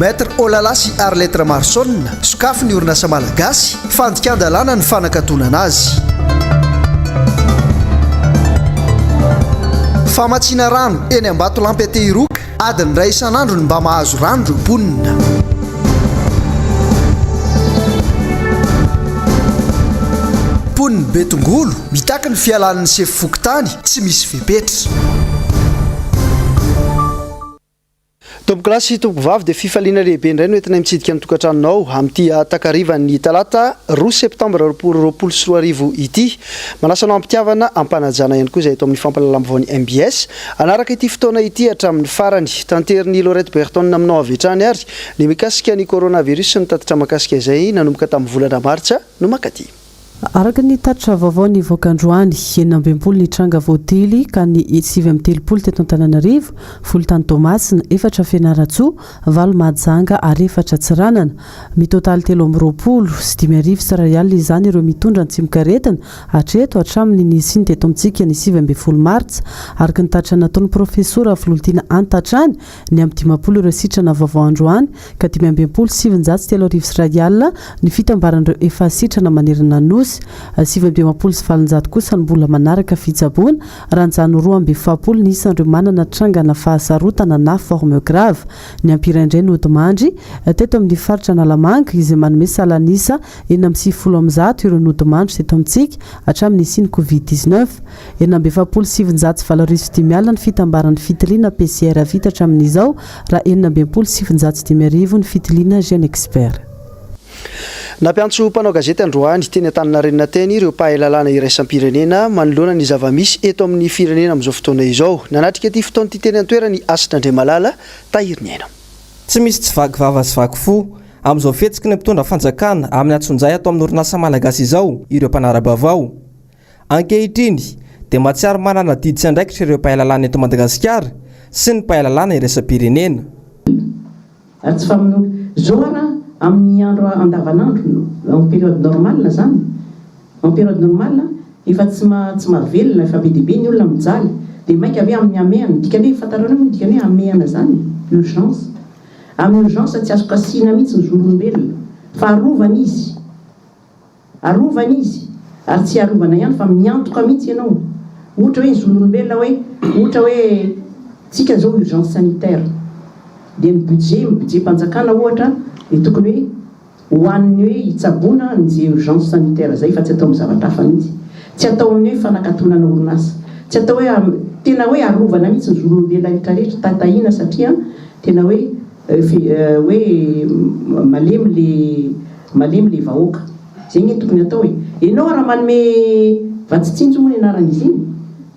Maître OLALA sy ARLETTE RAMAROSON sokafy ny orinasa malagasy fandikan-dalàna ny fanakatonana azy. Famatsiana rano eny Ambatolampy Tehiroka adiny iray isan'andro ny mba mahazo rano ireo mponina. Mponiny Betongolo mitaky ny fialan'ny sefy fokotany tsy misy fepetra. Tompo klasy tompo vavy dia fifaliana lehibe indray no entina mitsidika ny tokantranonao amin'ity takarivan'ny talata 2 septambra 2024 ity. Manasanao ampitiavana ampanajana ihany koa izay eto amin'ny fampalalam-baovany MBS. Anaraka ity fotoana ity hatramin'ny farany tanteriny Lorette Berton aminao avy hatrany ary ny mikasika ny coronavirus sy ny tatitra makasika izay nanomboka tamin'ny volana Martsa no makaty. Araka ny tatitra vaovao ny voakandroany 9 ny tranga voatily ka ny 7 teto Antananarivo, 10 tany Tomasina, 4 Fianaratsoa, 8 Mahajanga ary 4 Tsiranana. Mitotaly 320 sy 5,000 sy ariary izany ireo mitondra ny tsimikaretina hatreto hatramin'ny nisiny teto amintsika ny 7 Martsa. Araka ny tatitra nataon'ny profesora Filontina Antatrany ny amin'ny 10 ireo sitrana vaovao androany ka 5,703 sy ariary ny fitambaran'ireo efa sitrana manerana nosy. 7,7 kosa ny mbola manaraka fitsaboana ranjano 2,7 ny isan'ireo manana trangana fahasarotana na forme grave. Ny ampiraindray ny odimandry teto amin'ny faritra Analamanga izay manome salanisa 9,7 ireo nodimandry teto amintsika hatramin'ny siny Covid-19. 9,7 ny fitambaran'ny fitiliana PCR vita hatramin'izao raha 9,7 ny fitiliana Jeune Expert. Nampiantso mpanao gazety androany teny Antaninarenina teny ireo mpahalalana iraisam-pirenena manoloana ny zava-misy eto amin'ny firenena amin'izao fotoana izao. Nanatrika ity fotoana ity teny an-toerany Asitrandramalala tahiriny aina. Tsy misy tsy vaky vava sy vaky fo amin'izao fihetsika ny mpitondra fanjakana amin'ny Antsonjay atao amin'ny orinasa malagasy izao ireo mpanara-baovao. Ankehitriny dia mahatsiaro manana didy sy andraikitra ireo mpahalalana eto Madagasikara sy ny mpahalalana iraisam-pirenena. Tsy famono amin'ny andro andavanandro en période normale zany en période normale efa tsy mavelona efa be dibe ny olona mijaly dia maika ave amin'ny ameana dikany fatarana moa dikany ameana zany urgence amin'ny urgence tsy azo kasina mihitsy ny zolombelona fa arovana izy ary tsy arovana ihany fa miantoka mihitsy ianao ohatra hoe ny zolombelona ohatra hoe tsika zao urgence sanitaire dia ny budget mpanjakana ohatra dia tokony hoe hoan'ny hoe hitsaboana ny urgence sanitaire zay fa tsy atao amin'ny zavatra hafa mihitsy, tsy atao amin'ny hoe fanakatonana orinasa, tsy atao hoe tena hoe arovana mihitsy ny zolombelona rehetrarehetra tatahina satria tena hoe malemy le vahoaka. Zay ny tokony atao hoe ianao raha manome vatsitsinjo moa ny anaran'izy iny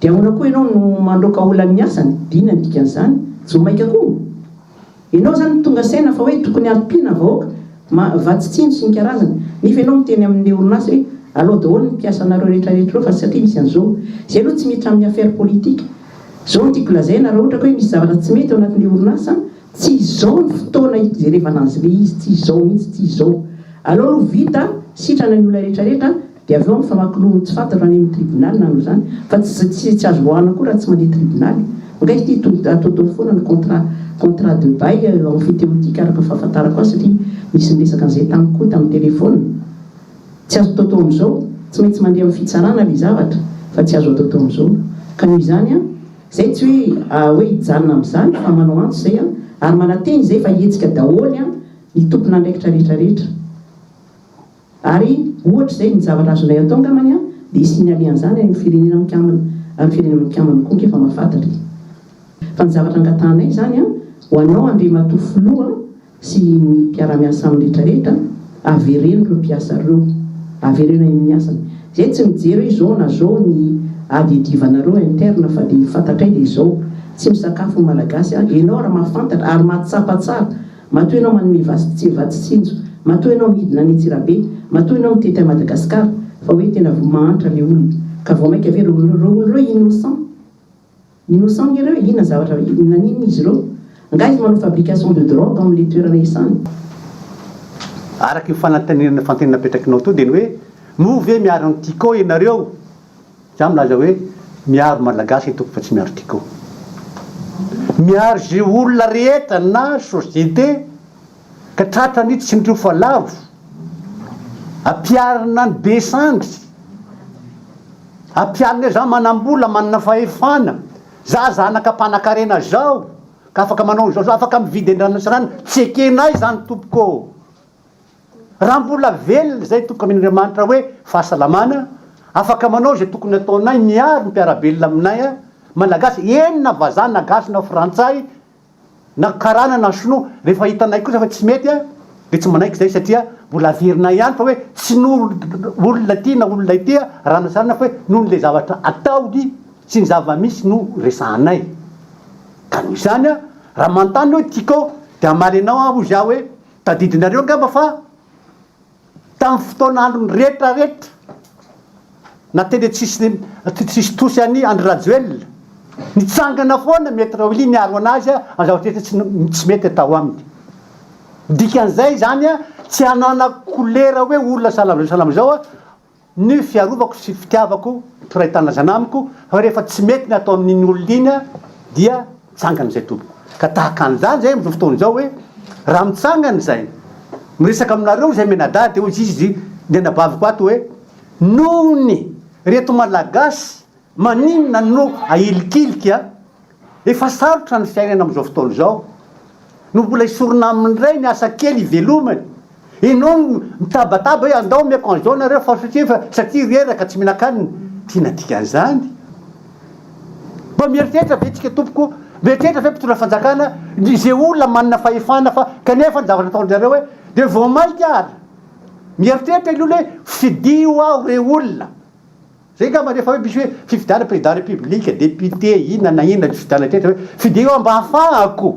dia ahoana koa ianao no mandroaka olany asany dina ny dikan'izany tsy ho maika koa. Ianao zany tonga saina fa hoe tokony alpiana vahoaka vatsitsinjo sy ny karazany nefa ianao miteny amin'ny orinasa hoe alao daholo ny mpiasa anareo rehetrarehetra reo fa satria misy an'izao zay aloha tsy miditra amin'ny affaire politique. Zao ny tiako lazaina raha ohatra hoe misy zavatra tsy mety ao anatin'ny orinasa tsy izao ny fotoana jerevana azy le izy tsy izao mihitsy tsy izao. Alao aloha vita sitrana ny olona rehetrarehetra dia avy eo amin'ny famakiloha tsy fantatra raha ny amin'ny tribunal na no zany fa tsy azo loahana koa raha tsy mandeha tribunal. Nga izy ty atao foana ny contrat de bail amfithéotique araka fahafantarako azy satria misy miresaka an'izay tany koa tamin'ny téléphone. Tsy azo atao amin'izao, tsy maintsy mandeha amin'ny fitsarana ilay zavatra fa tsy azo atao amin'izao. Ka noho izany zay tsy hoe hijanona amin'izany fa manao antso zay ary manateny zay fa hihetsika daholy ny tompona andraikitra rehetrarehetra. Ary ohatra zay ny zavatra azonay atao ngamany dia signalian'izany amin'ny firenena mikambana, amin'ny firenena mikambana koa ngefa mahafantatra. Fa ny zavatra angatanay zany ho anao andriamatoa filoha sy ny mpiara-miasa amin'ny rehetrarehetra avereno ireo mpiasa ireo, avereno amin'ny miasany. Zay tsy mijery hoe izao na zao ny adiadivanareo interne fa dia fantatray dia izao tsy misakafo ny malagasy ianao raha mahafantatra ary mahatsapa tsara matoa ianao manome vatsitsinjo, matoa ianao midina any Antsirabe, matoa ianao mitety à Madagasikara fa hoe tena vomahantra le olona ka vao maika ave reo olona innocent ireo inona zavatra nanino izy ireo nga izy manao fabrication de drogue amin'le toerana isany. Araka io fanantenana napetrakinao to dia ny hoe move miaro ny tiko ianareo za milaza hoe miaro malagasy itoko fa tsy miaro tiko, miaro zay olona rehetra na société ka tratra nity sy nydrio fa lavo ampiarina ny besandry ampiarina za manambola manana fahefana za zanaka mpanan-karena zao ka afaka manao zao afaka mividy andranosarany tsy ekenay zany tompoko raha mbola velona zay tokony amin'andriamanitra hoe fahasalamana afaka manao zay tokony ataonay miaro mpiarabelona aminay a malagasy enina vazana gasy na frantsay na karana na sinoa rehefa hitanay kosa fa tsy mety a de tsy manaiky zay satria mbola averinay ihany fa hoe tsy olona ty na olona ity a raha nasarana fa hoe noho le zavatra ataony sy ny zava-misy no resanay ka noho izany a raha mantany hoe tiako de amaly anao aho za hoe tadidinareo angamba fa tamin'ny fotoan'androny rehetrarehetra na teny tsisy tosy any Andry Rajoelina nitsangana foana mety raha niaro anazy a zavatra tsy mety atao aminy dikan'izay zany a tsy hanana kolera hoe olona salama zao a ny fiarovako sy fitiavako toraitana zanamiko fa rehefa tsy mety ny atao amin'iny olona iny a dia tsangana zay tompoko ka tahaka an'izany zay amin'izao fotoana zao hoe raha mitsangana zay miresaka aminareo zay menadady hoe izy ny anabaviko ato hoe nohony reto malagasy maninona no ahilikiliky a efa sarotra ny fiainana amin'izao fotoana zao no mbola isorona amin'ray ny asa kely ivelomany enao mitabataba hoe andao miako an'izao nareo fa satria reraka tsy mihinan-kanina tiana dikan'izany mba mieritreritra ve tsika tompoko mieritreritra ve mpitondra fanjakana zay olona manana fahefana fa kanefa ny zavatra ataon'zareo hoe de vao mainka ary mieritreritra ilolo hoe fidio aho re olona zay ngamba rehefa hoe misy hoe fifidiana président république député inona na inona fifidiana trehtra hoe fidio aho mba hafahako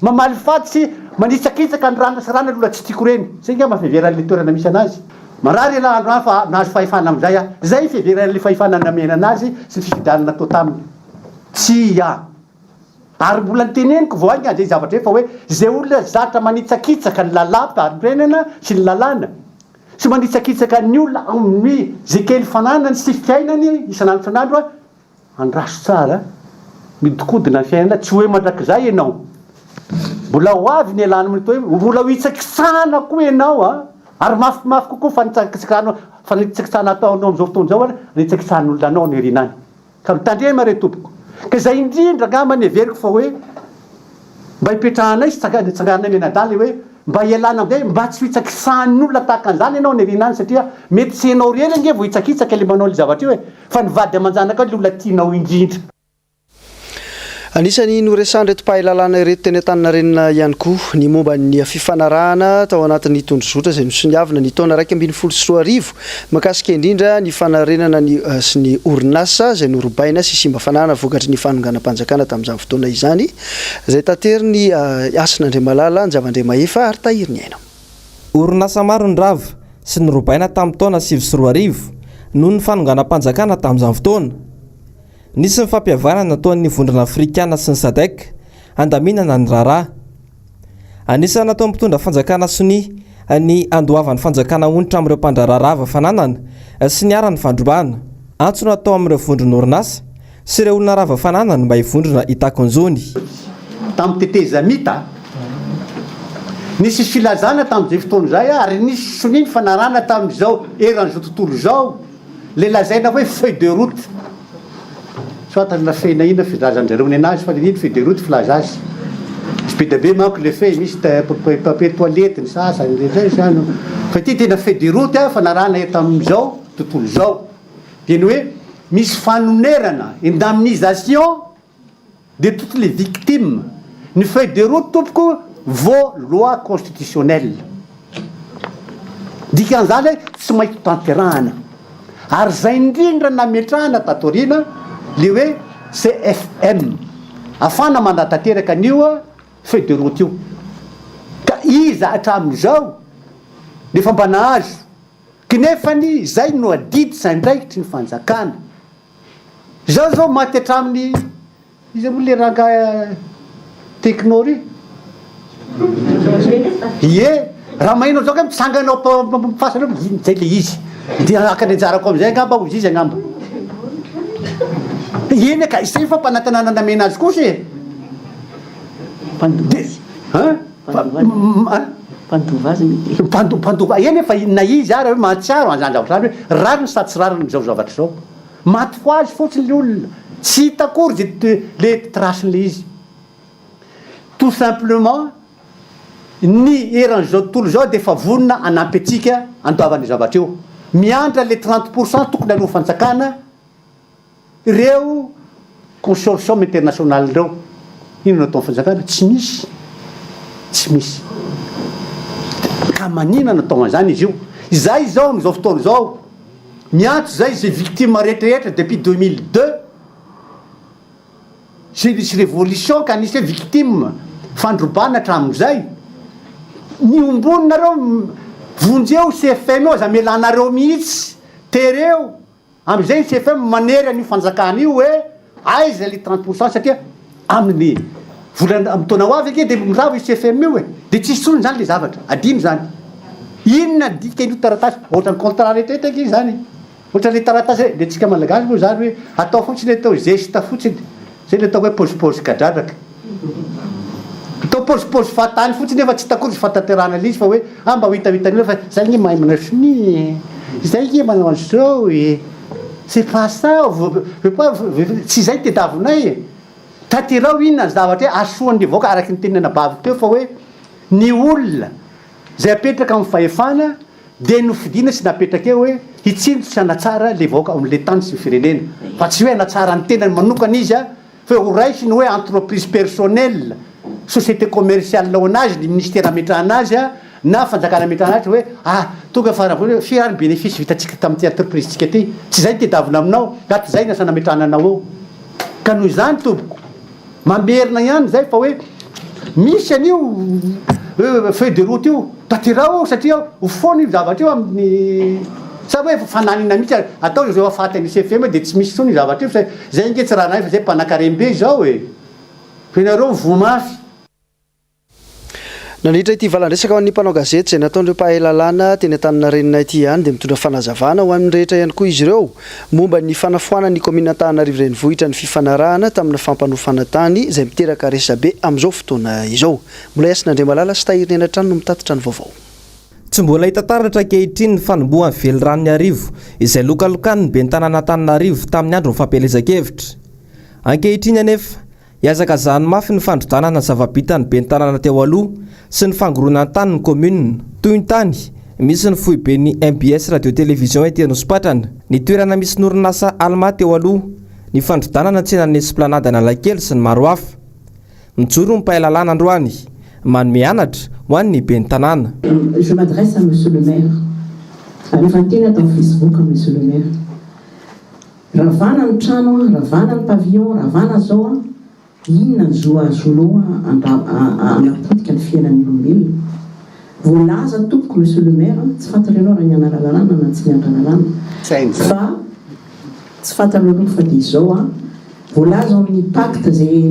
mamaly fatsy manitsakitsaka ny rana sy rana lola tsy tiako reny zay ngamba fiheveran'le toerana misy anazy marary la andro fa nahazo fahefana am'izay a zay fiheveran'le fahefana namena anazy sy ny fifidianana atao taminy tsy a ary mbola nyteneniko vo agny zay zavatra fa hoe zay olona zatra manitsakitsaka ny lalam-parenena sy ny lalàna sy manitsakitsaka ny olona amin'ny zay kely fananany sy fiainany isan'andro isan'andro a andraso tsara midikodina ny fiainana tsy hoe mandrakizay ianao mbola ho avy ny alany amin'ito hoe mbola ho itsakitsana koa ianao a ary mafimafy kokoa fanitsakitsana ataonao am'izao fotoana zao a nitsakitsan'olona anao ny erinany ka mitandrema re tompoko ka zay indrindra ngamba ny everiko fa hoe mba hipetrahanay sy tsanganay menadaly hoe mba ialana am'zay mba tsy hitsakisan'olona tahaka an'izany ianao ny erinany satria mety tsy ianao rery nge vo hitsakitsaka le manao le zavatra io hoe fa nivady amanjanaka le olona tianao indrindra anisany noresany reto mpahalalana ireto teny an-tanina renina ihany koa ny momba ny fifanarahana tao anatin'ny tondrozotra zay misoniavina ny taona 2014 makasika indrindra ny fanarenana sy ny orinasa zay norobaina sy simba fanahana vokatry ny fanonganam-panjakana tamin'izany fotoana izany zay tatery ny asin'Andriamalala ny zavandriamahefa ary tahiry ny aina orinasa maro ny rava sy norobaina tamin'ny taona 2014 noho ny fanonganam-panjakana tamin'izany fotoana nisy ny fampiavanana nataon'ny vondrana afrikana sy ny sadek andaminana ny raharaha anisany natao mpitondra fanjakana sony ny andoavan'ny fanjakana onitra amin'ireo mpandrararava fananana sy ny arany fandrombana antso natao amin'ireo vondrona orinasa sy ireo olona rava fananana mba hivondrona hitakonjony tamin'ny tetezamita nisy filazana tamin'izay fotoana zay ary nisy soniny fanarana tamin'izao eran'izao tontolo zao le lazaina hoe feuille de route soit la feuille ina filazanjareo ny anazy fa le iny feuille de route filaza azy sy be dabe manko le feuille misy papier toilette ny sasany zay zany fa ty tena feuille de route fanarana eto amin'izao tontolo zao dia ny hoe misy fanonerana indemnisation de toutes les victimes ny feuille de route tompoko vao loi constitutionnelle dikan'izany tsy mainky tanterahana ary zay indrindra nametrahana tatorina le hoe CFM afana mandatanteraka an'io feuille de route io ka iza hatramin'izao nefa mba nahazo kinefany zay no adidy saindraikitry ny fanjakana zao maty hatramin'ny izy moa le ranga teknori ie raha mahino zao ka mitsanganao fasanao zay le izy dia akany anjarako am'izay angamba ozy izy angamba iny ka isay fa mpanantanana namena azy kosa mpandova eny efa na izy ary hoe mahatsiaro anjandravatra hoe rariny sady tsy rariny zao zavatra zao maty ho azy fotsiny le olona tsy hitakory le trasin'le izy tout simplement ny eran'izao tontolo zao dia efa vonona anampy atsika andoavany zavatra eo miandra le 30% tokony aloha fanjakana ireo consortium international reo ino natao fanjakana tsy misy ka manina natao an'izany izy io izay zao am'izao fotoana zao miantso zay zay victime rehetrarehetra depuis 2002 sy nisy révolution ka nisy hoe victime fandrobana hatramin'izay ny ombononareo vonjeo CFM eo za melanareo mihitsy tereo am'izay CFM manery an'io fanjakana io hoe aiza le 30% satria amin'ny volana amin'ny taona ho avy ake dia miravo io CFM io dia tsisy tsony zany le zavatra adino zany inona dika ino taratasy ohatrany contrat rehetrarehetra ake zany ohatra le taratasy le tsika malagasy moa zany hoe atao fotsiny atao geste fotsiny zay le atao hoe pôsipôsy kadradraka atao pôsipôsy fatany fotsiny efa tsy takory sy fataterana le izy fa hoe mba hoitahitany fa zay nge mahay manao soni zay nge manao an'izao c'est pas ça tsy zay tedavonay taterao inona zavatra hoe asoan'le vaoaka araky ny tenina bavy teo fa hoe ny olona zay apetraka amin'ny fahefana dia nofidina sy napetraka eo hoe hitsindro sy anatsara le vaoaka amin'le tany sy ny firenena fa tsy hoe anatsara ny tenany manokana izy a fa ho raisiny hoe entreprise personnelle société commerciale lao anazy ny ministère ametrahana azy a na fanjakana ametrahana azy hoe tonga faravoa firany bénéfice vitantsika tamin'ity entreprise tsika ty tsy zay tedavina aminao ka ty zay nasana ametrahana anao eo ka noho izany tompoko mamerina ihany zay fa hoe misy an'io feuille de route io taterao satria ho foana io zavatra io amin'ny sa hoe fananina mihitsy atao zao afaty any CFM dia tsy misy tsony zavatra io fa zay nge tsy raha nay fa zay mpanakarembe zao fa nareo vomafy nanitra ity valandresaka ho an'ny mpanao gazety zay nataondreo mpahay lalàna teny an-tanana renina ity ihany dia mitondra fanazavana ho amin'ny rehetra ihany koa izy ireo momba ny fanafoana ny komina Antananarivo renivohitra ny fifanarahana tamina fampanofana tany izay miteraka resabe amin'izao fotoana izao. Mbola Yasinandre Malala sy Tahirina Enatrano no mitatitra ny vaovao. Tsy mbola hita taratra ankehitriny ny fanombohan'ny velorano arivo izay lokalokan'ny ben'ny tanàna Antananarivo tamin'ny andro ny fampielezan-kevitra. Ankehitriny anefa hiazaka zany mafy ny fandrodanana zava-bitany ben'ny tanàna teo aloha sy ny fangoronana tany ny commune toy ny tany misy ny foiben'ny MBS radio télévision ety Anosipatrana ny toerana misy ny orinasa ARLETTE teo aloha ny fandrodanana tsenan'ny esplanade Analakely sy ny maro hafa mijoro ny mpahay lalàna androany manome anatra ho an'ny ben'ny tanàna. Je m'adresse à monsieur le maire. Alefantena atao Facebook monsieur le maire. Ravana ny trano, ravana ny pavillon, ravana zao inona ny zo azonao anapotika ny fiainan'ny olombelona. Voalaza tompoko monsieur le maire tsy fantatrao raha ny anara lalàna na tsy miandra lalàna fa tsy fantatrao fa dia zao voalaza amin'ny pacte zay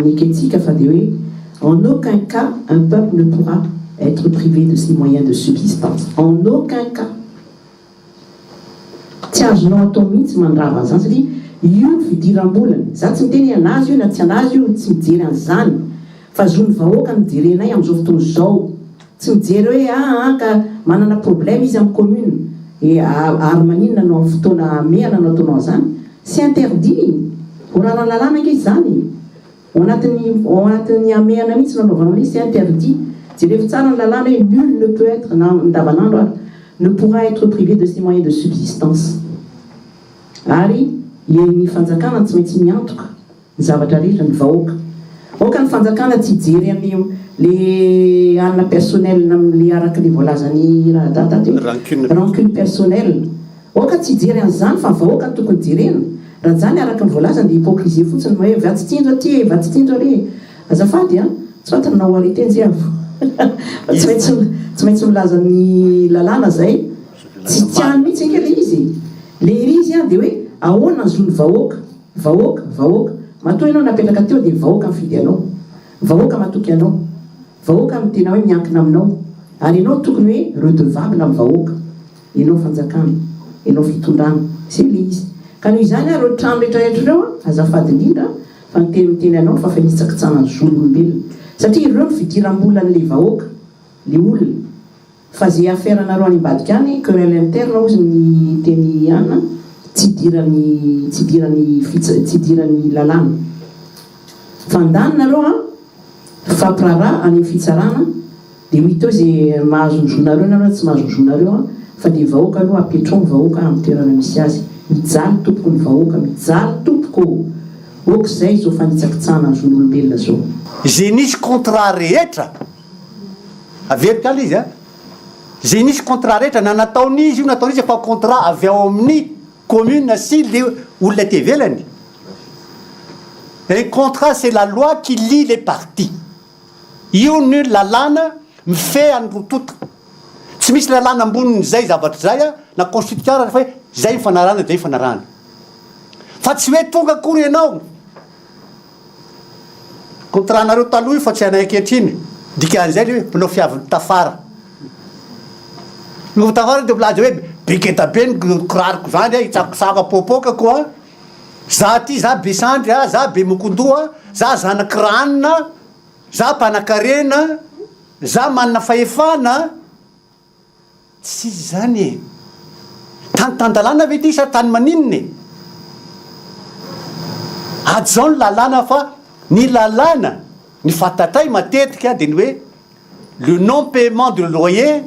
niketsika fa dia hoe en aucun cas un peuple ne pourra être privé de ses moyens de subsistance. En aucun cas. Tsy azonao atao mihitsy mandrava an'izany satria io fidiram-bolana za tsy miteny anazy io na tsy anazy io tsy mijery an'izany fa zony vahoaka ny jerenay amin'izao fotoana izao tsy mijery hoe ka manana problème izy amin'ny commune ary maninona anao amin'ny fotoana mehana no ataonao an'izany c'est interdit orana lalàna ange izany ao anatin'ny amehana mihitsy nanaovanao hoe c'est interdit jerevy tsara ny lalàna hoe nul ne peut être ndavanandro ary ne pourra être privé de ses moyens de subsistance ary ny fanjakana tsy maintsy miantoka ny zavatra rehetra ny vahoaka oka ny fanjakana tsy jery amin'ny le anina personnel le araka le voalazany rancune personnel oka tsy jery an'izany fa vahoaka ny tokony jerena raha zany araka ny voalazany dia hypocrisie fotsiny hoe vatsitindro aty vatsitindro ary azafady tsy fantanao arete nzay avo tsy maintsy milaza ny lalàna zay tsy tiany mihitsy anke le izy izy dia hoe ahoana ny zony vahoaka matoa ianao napetraka teo dia vahoaka mifidy anao vahoaka matoky anao vahoaka mitena hoe miankina aminao ary ianao tokony hoe redevable amin'ny vahoaka ianao fanjakana ianao fitondrana zay le izy ka noho izany reo trano rehetrarehetra ireo azafady indrindra fa miteny anao fa fanitsaka tsana ny zon'olombelona satria ireo ny fidiram-bolan'le vahoaka le olona fa zay aferanareo any ambadika any querelle interne ozy ny teny ana tsy idirany lalàna fandanonareo a fampirara any fitsarana dia ho itao zay mahazonzonareo nareo tsy mahazonzonareo a fa dia vahoaka aloha apetrao ny vahoaka amin'ny toerana misy azy mijaly tompoko ny vahoaka mijaly tompoko oka zay zao fanitsakitsahana azon'olombelona zao zay nisy contrat rehetra averika ala izy a zay nisy contrat rehetra na nataon'izy io nataon'izy fa contrat avy ao amin'ny commune sy le olona ty velany. Un contrat c'est la loi qui lie les parties io ny lalàna mifehany rototo tsy misy lalàna ambonin'zay zavatra zay a na constitution fa zay mifanarana zay mifanarana fa tsy hoe tonga akory ianao contrat nareo taloha io fa tsy anay ankehitriny dikan'izay le hoe mpanao fiaviny tafara no tafara de milaza hoe beketabe ny kirariko zany a hitsakosaka popoka koa za ty za besandry a za be mokondoa za zanakranina za mpanakarena za manana fahefana tsy zany e tany tandalàna ve ty sa tany maninony ady zao ny lalàna fa ny lalàna ny fatatray matetika de ny hoe le non paiement de loyer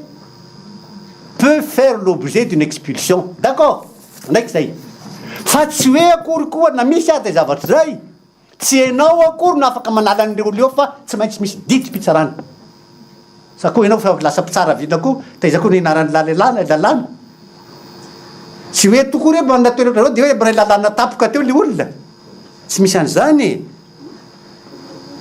peut faire l'objet d'une expulsion d'accord ndraiky zay fa tsy hoe akory koa na misy ady zavatra zay tsy hainao akory na afaka manala an'ireo eo fa tsy maintsy misy dity mpitsarana sa koa ianao fa lasa mpitsara vita koa taiza koa nianarany lalàna tsy hoe tokory hoe manana toerana reo de hoe mray lalàna tapoka teo le olona tsy misy an'izany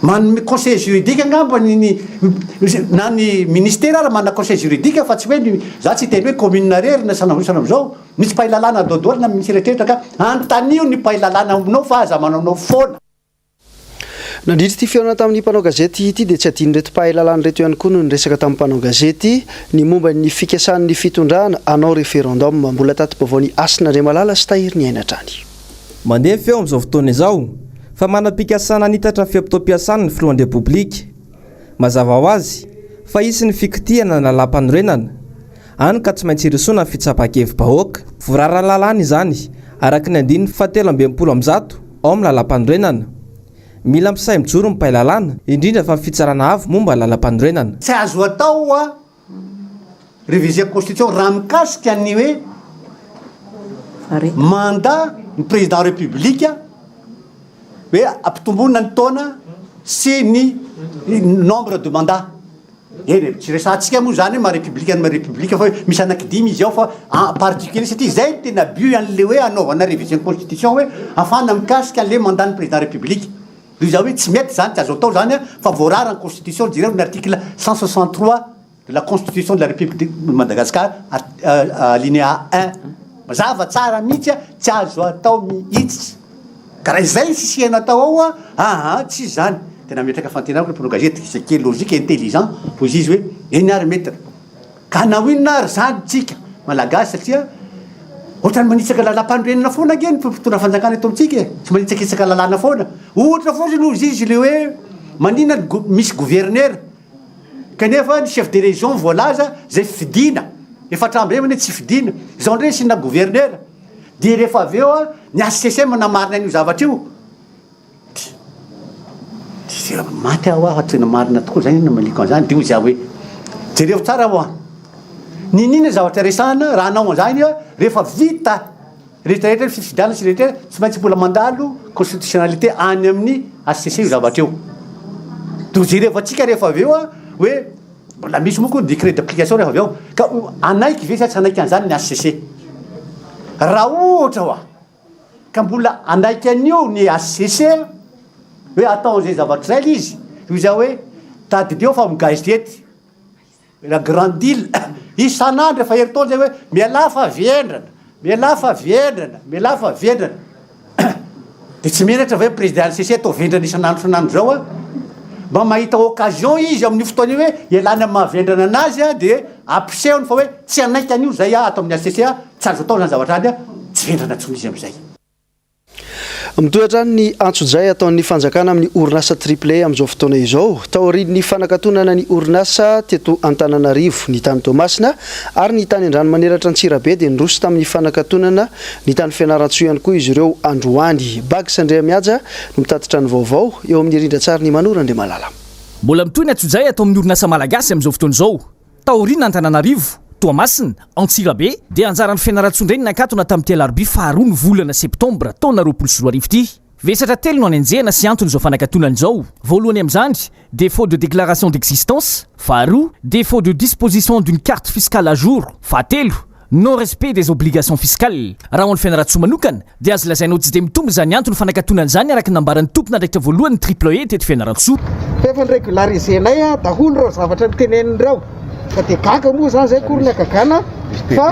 manome conseil juridique angamba na ny ministère ara manana conseil juridique fa tsy hoe za tsy teny hoe commune rery na sanavosana amizao misy mpahay lalàna dodoala na misy rehetrrehetra ka antanio ny mpahay lalàna aminao fa aza mananao foana nandritra ty fiaona tamin'ny mpanao gazety ity dia tsy adiny reto mpahay lalàna reto ihany koa no nyresaka tamin'ny mpanao gazety ny momba ny fikasan'ny fitondrana anao référendum mbola taty-baovao Asina Malala sy tahiry ny ainatrany mandeha feo amin'izao fotoana izao fa manam-pikasana nitatra fiampitoam-piasana ny filohan'ny repoblika mazava ho azy fa isy ny fikitiana na lam-panorenana any ka tsy maintsy irisona ny fitsapakevim-bahoaka vorara lalàna izany araka ny andiny fatelo ambinipolo amzato ao amin'ny lalam-panorenana mila misay mijoro mipahay lalàna indrindra fa fitsarana avo momba lalam-panorenana tsy azo atao a réviser constitution raha mikasika ny hoe mandat ny président république hoe ampitombonina ny taona sy ny nombre de mandat eny tsy resantsika moa zany hoe marépublique fa misy anakidimy izy ao fa en particulier satria zay tena bu an'le hoe anaovana révision constitution hoe afana mikasika an'le mandat ny président république io za hoe tsy mety zany tsy azo atao zany a fa voarara ny constitution direo ny article 163 de la constitution de la république de Madagascar alinéa 1 mazava tsara mihitsy a tsy azo atao mihitsy karaha izay sisiana atao ao a tsy zany tena metraka fantenako mpanao gazety c'est qui est logique et intelligent po izy hoe eny ary mety ka na hoinona ary zany tsika malagasy satria ohatrany manitsaka lalam-panorenana foana ge ny mpitondra fanjakana eto amitsika tsy manitsakitsaka lalàna foana ohatra fotsiny ozy izy le hoe manina misy gouverneur kanefa ny chef de région voalaza zay fidina efatramby zay mane tsy fidina zao ndre sina gouverneur de rehefa avy eo a ny ACC manamarina an'io zavatra io maty aho a tena marina tokoa zany na maliko an'izany de ozy aho hoe jereo tsara ho a ninina zavatra resahana raha anao an'izany a rehefa vita rehetrarehetra fifidana sy rehetra tsy maintsy mbola mandalo constitutionnalité any amin'ny ACC io zavatra eo de jereo atsika rehefa avy eo a hoe mbola misy moa koa décret d'application rehefa avy eo ka anaiky ve sa tsy anaiky an'izany ny ACC raha ohatra hoa ka mbola anaiky an'io ny ACC hoe atao zay zavatra zay l izy io za hoe tadideo fa migazety la grande île isan'andro efa heritaona zay hoe mialafa vendrana de tsy menatra va hoe président ACC atao vendrana isan'andro zao a mba mahita occasion izy amin'ny fotoana io hoe ialany amin'ny mahavendrana anazy a de ampisehony fa hoe tsy anaiky an'io zay a atao amin'ny ACC a tsy azo atao zany zavatra any a tsy vendrana tsony izy am'izay Mitoetra ny ANTSOJAY ataon'ny fanjakana amin'ny orinasa triple amin'izao fotoana izao. Taorian'ny fanakatonana ny orinasa teto Antananarivo ny tany Toamasina ary ny tany Andranomaneratra Antsirabe dia niroso tamin'ny fanakatonana ny tany Fianaratsoa ihany koa izy ireo androany. Bagy Sandria Miaja no mitatitra ny vaovao eo amin'ny rindran-tsary ny Manora Andriamalala. Mbola mitoy ny ANTSOJAY atao amin'ny orinasa malagasy amin'izao fotoana izao. Taoriana Antananarivo, Toamasina, Antsirabe dia anjaran'ny Fianarantsoa-ndray nakatona tamin'ity alarobia faharoa ny volana Septambra taona 2024 ity. Vesatra telo no anenjehana sy antony izao fanakatonana izao. Voalohany amin'izany, défaut de déclaration d'existence. Faharoa, défaut de disposition d'une carte fiscale à jour. Fahatelo, non-respect des obligations fiscales. Raha ho an'ny Fianaratsoa manokana dia azo lazainao tsy dia mitombo izany antony fanakatonana izany araka nambaran'ny tompona ndraikitra voalohany triple E teto Fianaratsoa. Efa nirégularisenay daholo reo zavatra nitenenindreo. Fa dia gaga moa zany zay kory ny akagana fa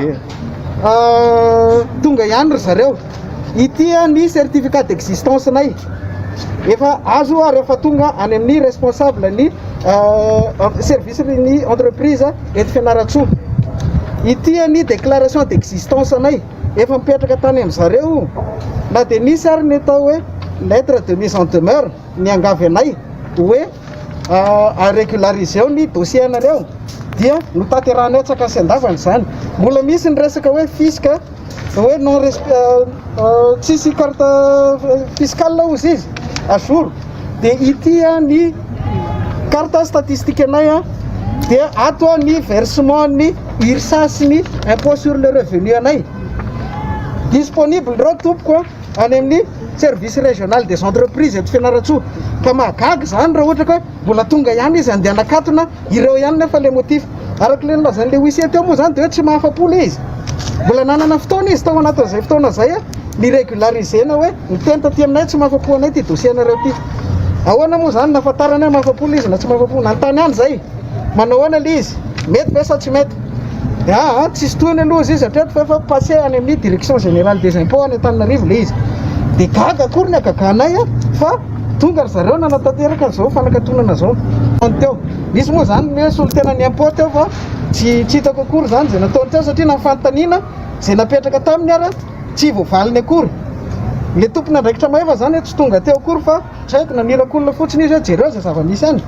tonga ihany ry zareo. Ity ny certificat d'existence nay efa azo ary efa tonga any amin'ny responsable ny service ny entreprise eto Fianaratsoa. Ity ny déclaration d'existence nay efa mipetraka tany amin'ny zareo. Na dia nisy ary ny atao hoe lettre de mise en demeure ny angavy anay hoe régulariseo ny dossier anareo dia no taterahanay tsaka sy andavany izany. Mbola misy ny resaka hoe fiska hoe non tsisy carte fiscale ozy izy à jour. Dia ity ny carte statistique anay dia ato ny versement ny URSSAF ny impôt sur le revenu anay disponible reo tompoko any amin'ny service régional des entreprises eto Fianaratsoa. Ka mahagaga zany raha ohatra ka mbola tonga ihany izy andeha nakatona ireo ihany nefa le motif araka le nilazan'le huissier teo moa zany dia hoe tsy mahafa-polo izy. Mbola nanana fotoana izy tao anatin'izay fotoana zay ny régularisena hoe niteny ty aminay tsy mahafa-po anay ty dossier nareo ty. Ahoana moa zany nahafantarana mahafa-polo izy na tsy mahafa-polo nantany any zay. Manao ahoana le izy? Mety ve sa tsy mety? Tsisy tohiny aloha izy hatreto fa efa passé any amin'ny direction générale des impôts any Antananarivo le izy. Dia gaga akory ny agaganay fa tonga ry zareo nanatanteraka zao fanakatonana zao teo. Misy moa zany hoe solitena ny impôt teo fa tsy hitako akory zany zay nataony teo satria nafantaniana zay napetraka taminy ara tsy voavaliny akory. Le tompona ndraikitra maheva zany tsy tonga teo akory fa tsy haiko nanirakolona fotsiny izy hoe jereo zay zava-misy any.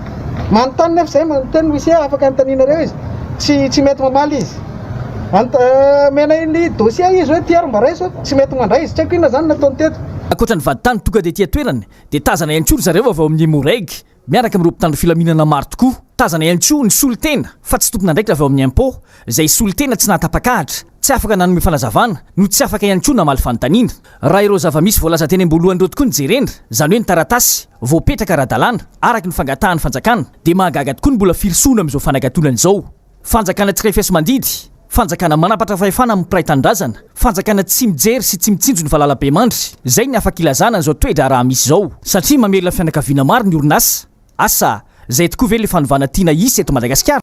Manontany nefa zay manontany misy afaka anontanianareo izy tsy mety mamaly izy. Mena ny dossier izy hoe tiarom-baray so tsy mety mandray izy tsy haiko inona zany nataony teto. Ankoatra ny vaditany tonga dia tia toerana dia tazana ihany koa ry zareo avy ao amin'ny moreg miaraka amin'ny mpitandro filaminana maro tokoa. Tazana ihany koa ny solitena fa tsy tompona ndraikitra avy ao amin'ny impôt izay solitena tsy nahatapakahatra tsy afaka nanome fanazavana no tsy afaka ihany koa namaly fanontaniana. Raha ireo zava-misy voalaza teny ambolohan'ireo tokoa ny jerena izany hoe ny taratasy voapetraka ara-dalàna araka ny fangatahan'ny fanjakana dia mahagaga tokoa ny mbola firisona amin'izao fanakatonana izao. Fanjakana tsy refeso mandidy, fanjakana manapatra fahefana amin'ny piray-tanindrazana, fanjakana tsy mijery sy tsy mitsinjo ny valala-be mandry. Zay ny afaka ilazana an'izao toetra raha misy izao satria mamerina fianakaviana maro ny orinasa. Asa zay tokoa ve le fanovana tiana isy eto Madagasikara.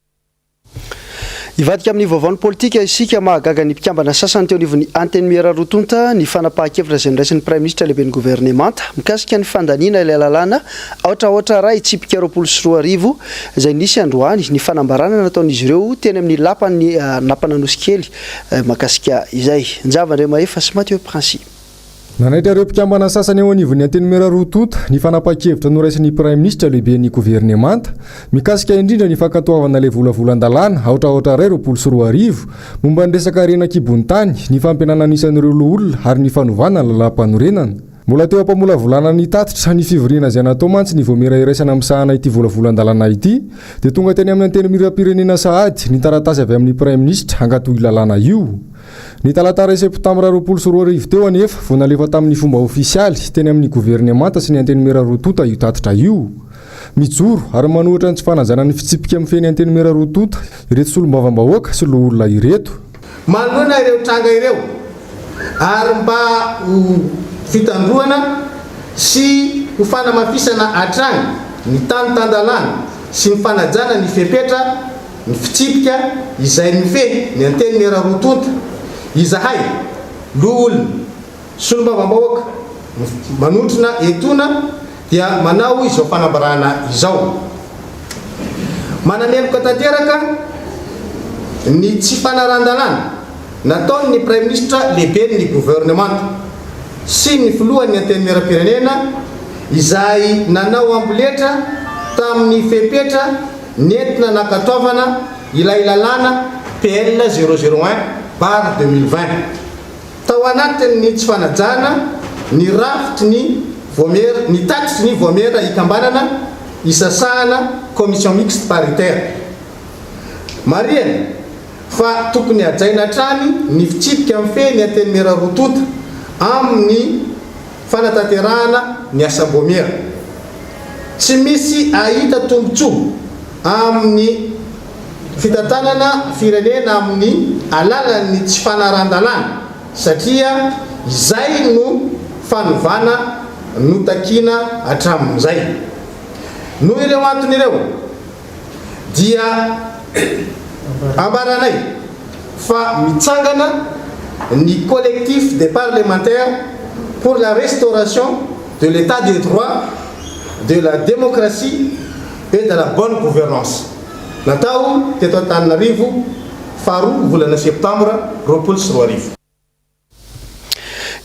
Ivadika amin'ny vaovaon'ny politika isika mahagaga ny mpikambana sasany teo anivon'ny antenne rotonta ny fanapahan-kevitra izay niraisin'ny Prime Ministre lehiben'ny gouvernemanta mikasika ny fandaniana ilay lalàna ohatraohatra ray tsipika 24 izay nisy androany ny fanambarana nataon'izy ireo teny amin'ny lapany nampananosy kely makasika izay. Njavandre Mahefa sy Mathieu Princy. Nanaitra ireo mpikambana sasany eo anivon'ny antenne rotonta ny fanapahan-kevitra noraisin'ny Prime Ministre lehiben'ny gouvernemanta mikasika indrindra ny fankatoavana ilay volavolan-dalàna ohatraohatra ray 24 momba ny resaka rena-kibony tany ny fampianana anisan'ireo olona ary ny fanovana ny lalam-panorenana. Mbola teo ampamola-volana ny tatitra ny fivoriana izay natao mantsy ny voamera iraisana amin'sahana ity volavolan-dalàna ity dia tonga teny amin'ny anteny miram-pirenena sahady ny taratasy avy amin'ny Prime Ministre hangatoy lalàna io. Ny talata ray Septambra 2024 teo anefa vao nalefa tamin'ny fomba ofisialy teny amin'ny gouvernemanta sy ny antenne rotonta io tatitra io. Mijoro ary manohitra ny tsy fanajana ny fitsipika amin'ny feny antenne rotonta ireto solombavambahoaka sy loholona ireto. Manona ireo tranga ireo ary mba fitandroana sy ho fanamafisana hatrany ny tany-tandalàna sy ny fanajana ny fepetra ny fitsipika izay mifehy ny antenne rotonta izahay loholona solombavambahoaka manotrina etona dia manao izao fanambarana izao. Manameloka tanteraka ny tsy fanaran-dalàna nataon'ny Prime Ministre lehiben'ny gouvernemanta sy ny filohan'ny antenimieram-pirenena izay nanao amboletra tamin'ny fepetra nentina nakatoavana ilay lalàna PL 001/2020 tao anatin'ny tsy fanajana ny rafitry ny voamera ny tatitry ny voamera ikambanana isasahana commission mixte paritaire mariana fa tokony ajaina hatrany ny fitsipika amin'ny feny antenimera rotota amin'ny fanatanterahana ny asam-boamera tsy misy ahita tombontsoa amin'ny fitantanana firenena amin'ny alalan'ny tsy fanaran-dalàna satria izay no fanovana no takina hatramin'izay noho ireo antony ireo dia ambaranay fa mitsangana ny collectif des parlementaires pour la restauration de l'état de droit, de la démocratie et de la bonne gouvernance. Natao teto Antananarivo faharoa volana septambra 2024.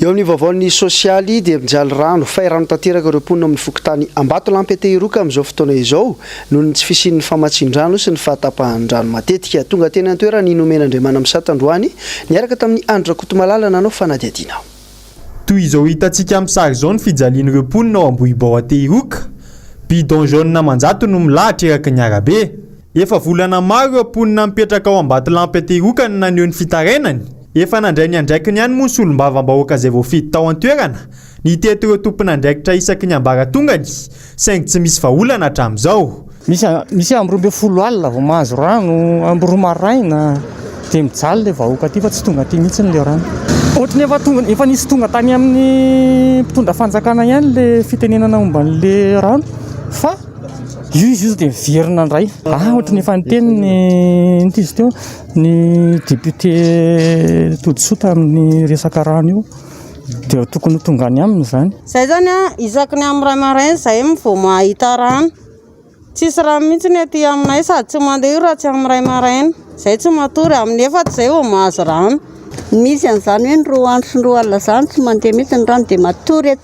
Eo amin'ny vaovaon'ny sosialy dia mijaly rano fairano tanteraka ireo mponina amin'ny fokotany Ambatolampy Tehiroka amin'izao fotoana izao noho ny tsy fisian'ny famatsin-drano sy ny fahatapahan-drano matetika tonga teny an-toerana ny nomen'Andriamana Misatandroany niaraka tamin'ny Andra Kotomalala nanao fanadihadiana. Toy izao hitantsika amin'ny sary izao ny fijalian'ireo mponina ao Ambohibao Tehiroka, bidon jaune manjato no milahatra eraky ny arabe. Efa volana maro ireo mponina mipetraka ao Ambatolampy Tehiroka no naneho ny fitarenany. Efa nandray ny andraikiny ihany moa sy olom-bavam-bahoaka izay voafidy tao an-toerana nitety ireo tompon'andraikitra isaky ny ambaratongany saingy tsy misy vahaolana hatramin'izao. Misy amin'ny 12 alina vao mahazo rano, amin'ny 2 maraina dia mijaly ilay vahoaka aty fa tsy tonga aty mihitsy ilay rano. Ohatrany efa nisy tonga tany amin'ny mpitondra fanjakana ihany ilay fitenenana momba an'ilay rano fa izy dia miverina indray. Ohatrany efa niteny ny izy teo ny député Todisota amin'ny resaka rano io dia tokony tonga any aminy izany. Izay zany isaky ny amin'ny ray maraina izay vao mahita rano. Tsisy rano mihitsy ny aty aminay sady tsy mandeha raha tsy amin'ny ray maraina. Izay tsy matory amin'ny efatra izay vao mahazo rano. Misy an'izany hoe ny 2 andro sy 2 alina izany tsy mandeha mihitsy ny rano dia matory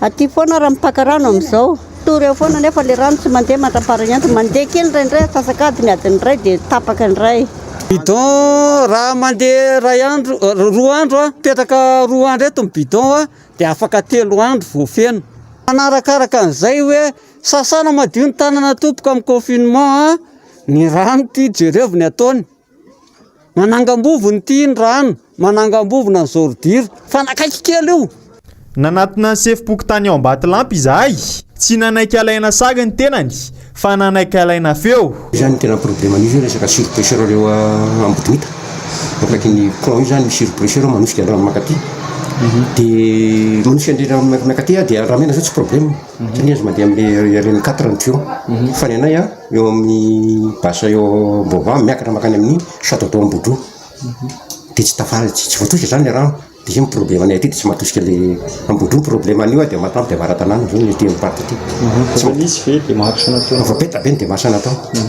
aty foana raha mipaka rano amin'izao. Matory foana nefa ilay rano tsy mandeha matraparany anto mandeha kely indray sasakadiny adiny iray dia tapaka indray. Bidon raha mandeha 2 andro petraka 2 andro eto ny bidon dia afaka 3 andro vao feno. Manarakaraka an'izay hoe sasana madio ny tanana topoka amin'ny confinement ny rano ty jereo ny ataony. Manangambovo ny ty ny rano, manangambovo na zordiro fanakaiky kely io. Nanatina sefim-pokotany ao Ambatolampy izahay, tsy nanaiky alaina sary ny tenany fa nanaiky alaina feo. Izany tena probleman'izy io resaka surpresseur reo ambodimita. Akaiky ny courant io zany misy surpresseur manosika rano makaty. Dia manosika rano makaty dia raha mena zao tsy problème. Satria azy mandeha amin'ny reny 4 ny tuyau. Fa ny anay eo amin'ny basa eo Vaovao miakatra makany amin'ny château Ambodro. Dia tsy tafara tsy voatosika zany ny rano. Dia izy problème anay aty dia tsy matosika le Ambodro problème an'io dia matampy dia varan-tanàna zao ny teny party aty. Tsy misy ve dia mahatrisa natao. Fa beta be dia mahasa natao. Dia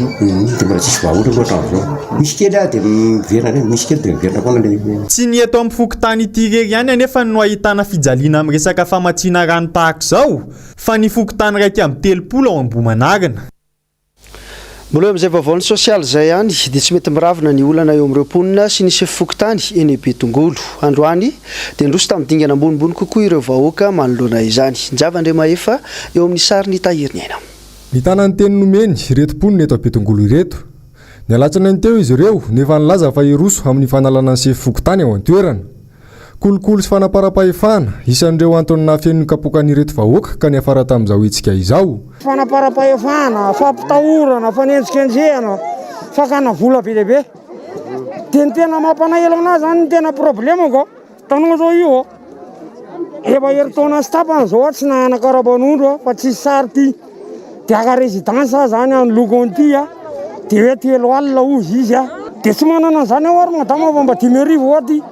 mbola tsisy vahaolana loatra amin'izao. Misy kely dia miverina reny, misy kely dia miverina foana le. Tsy ny eto amin'ny fokotany ity irery ihany anefa no ahitana fijaliana amin'ny resaka famatsiana rano tahaka izao fa ny fokotany raiky amin'ny 30 ao Ambohimanarina. Mbola eo amin'izay vaovaon'ny sosialy izay ihany dia tsy mety miravina ny olana eo amin'ireo mponina sy ny sefifokotany eny Betongolo. Androany dia ndroso tamin'ny dingana ambonimbony kokoa ireo vahoaka manoloana izany. Njava-Andriamaefa eo amin'ny sary ny tahiriny aina. Ny tanany teny nomeny ireto mponina eto Betongolo ireto. Ny alatsana ny teo izy ireo nefa nilaza fa iroso amin'ny fanalana ny sefifokotany ao an-toerana. Kolokolo sy fanaparam-pahefana isan'ireo antony nafen'ny kapokan'ireto vahoaka ka niafara tamin'izao hetsika izao. Fanaparam-pahefana, fampitahorana, fanenjikenjehana, fakana vola be lehibe. Dia ny tena mampanaela anazy zany ny tena problemako. Tanao zao io efa heritaona sy tapany zao tsy nahanakaraban'ondro fa tsy sary ty. Dia aka résidence zany any Logonty dia hoe 3 alina ozy izy dia tsy manana an'izany aho ary madama fa mba 5,000 aty.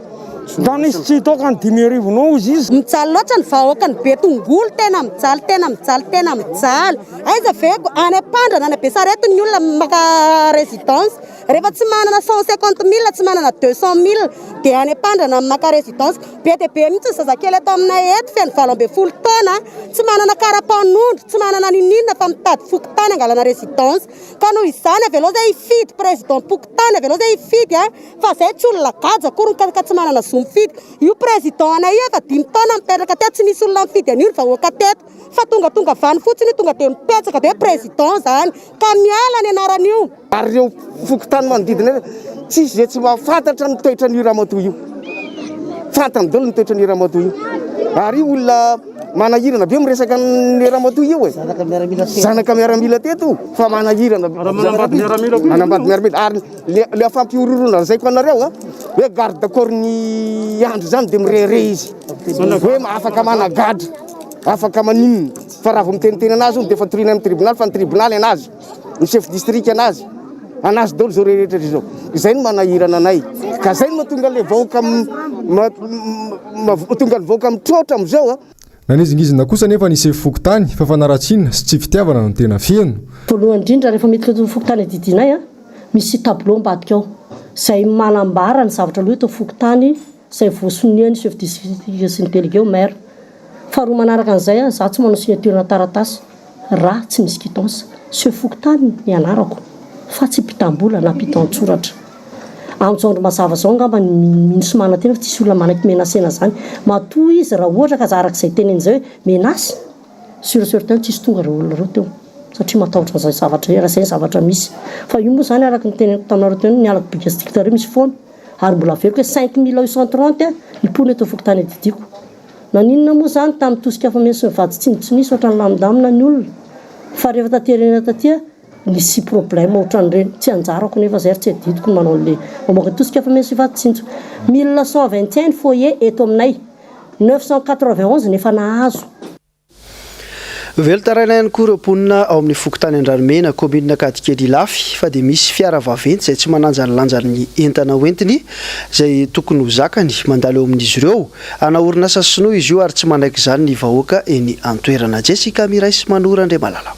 da nisy tsy hitao ny 10,000 izy izy mijaly loatra ny vahoaka ny betongolo tena mijaly aiza veko any Ampandrana any Besarety ny olona maka résidence rehefa tsy manana 150,000 tsy manana 200,000 dia any Ampandrana maka résidence be dia be mihitsy ny zazakely eto aminay eto feno 20 taona tsy manana karapanondro tsy manana ninina fa mitady fokotany angalana résidence ka noho izany avy aloha zay hifidy président pokotany avy aloha zay hifidy fa zay tsy olona gaja kory ka tsy manana zo mifidy io président anay io efa 10 taona mipetraka teto tsy nisy olona mifidy an'io ny vahoaka teto fa tonga vany fotsiny tonga dia mipetsaka dia président zany ka miala ny anaran'io ary reo fokotany manodidina tsisy zay tsy mahafantatra ny toetra ny ramatoa io fantany dolo ny toetra ny ramatoa io ary olona manahirana be miresaka ny ramatoa io zanaka miaramila teto fa manahirana manambady miaramila ary le afampiororona zay ko anareo hoe garde corps ny andro zany dia mirere izy hoe afaka managadra afaka maninona fa raha vao miteniteny anazy dia efa torina amin'ny tribunal fa ny tribunal anazy ny chef district anazy dolo zao rehetra zao izay no manahirana anay ka zay no mahatonga le vahoaka tonga ny vahoaka mitrotra am'izao nanizingizina kosa nefa nisy fokotany fa fanaratsiana sy tsy fitiavana no tena fieno voalohany indrindra rehefa midika fokotany didinay misy tableau ambadika ao zay manambara ny zavatra loha eto fokotany zay voasoniany chef district sy ny délégué au maire faharoa manaraka an'izay za tsy manao signature taratasy raha tsy misy quittance chef fokotany ny anarako fa tsy pitambola na pitantsoratra amin'izao andro mazava zao angamba minisy manatena fa tsisy olona manaky menasena zany matoa izy raha ohatra ka za arak'izay tenen'izay hoe menasy sursurtain tsisy tonga reo olona reo teo satria matahotra an'izay zavatra raha zay ny zavatra misy fa io moa zany araky ny teneniko taminareo teo ny alako biga strictareo misy foana ary mbola veriko hoe 5830 ny pony eto fokotany didiko naninona moa zany tamin'ny tosika afa mensy mivady tsy nisy ohatran'ny lamindamina ny olona fa rehefa taterena tatia nisy problème ohatran'ireny tsy anjarako nefa zay tsy adidiko manao le mamoaka tosika afa mensy mivady tsinjo 1121 foyer eto aminay 991 nefa nahazo velo taraina ihany koa reoponina ao amin'ny fokotany Andranomena commune Kadikely Lafy fa dia misy fiara vaventy izay tsy mananjanylanja ny entana hoentiny izay tokony ho zakany mandalo eo amin'izy ireo ana orinasa sinoa izy io ary tsy manaiky izany ny vahoaka eny antoerana Jessica Miray sy Manora Andriamalala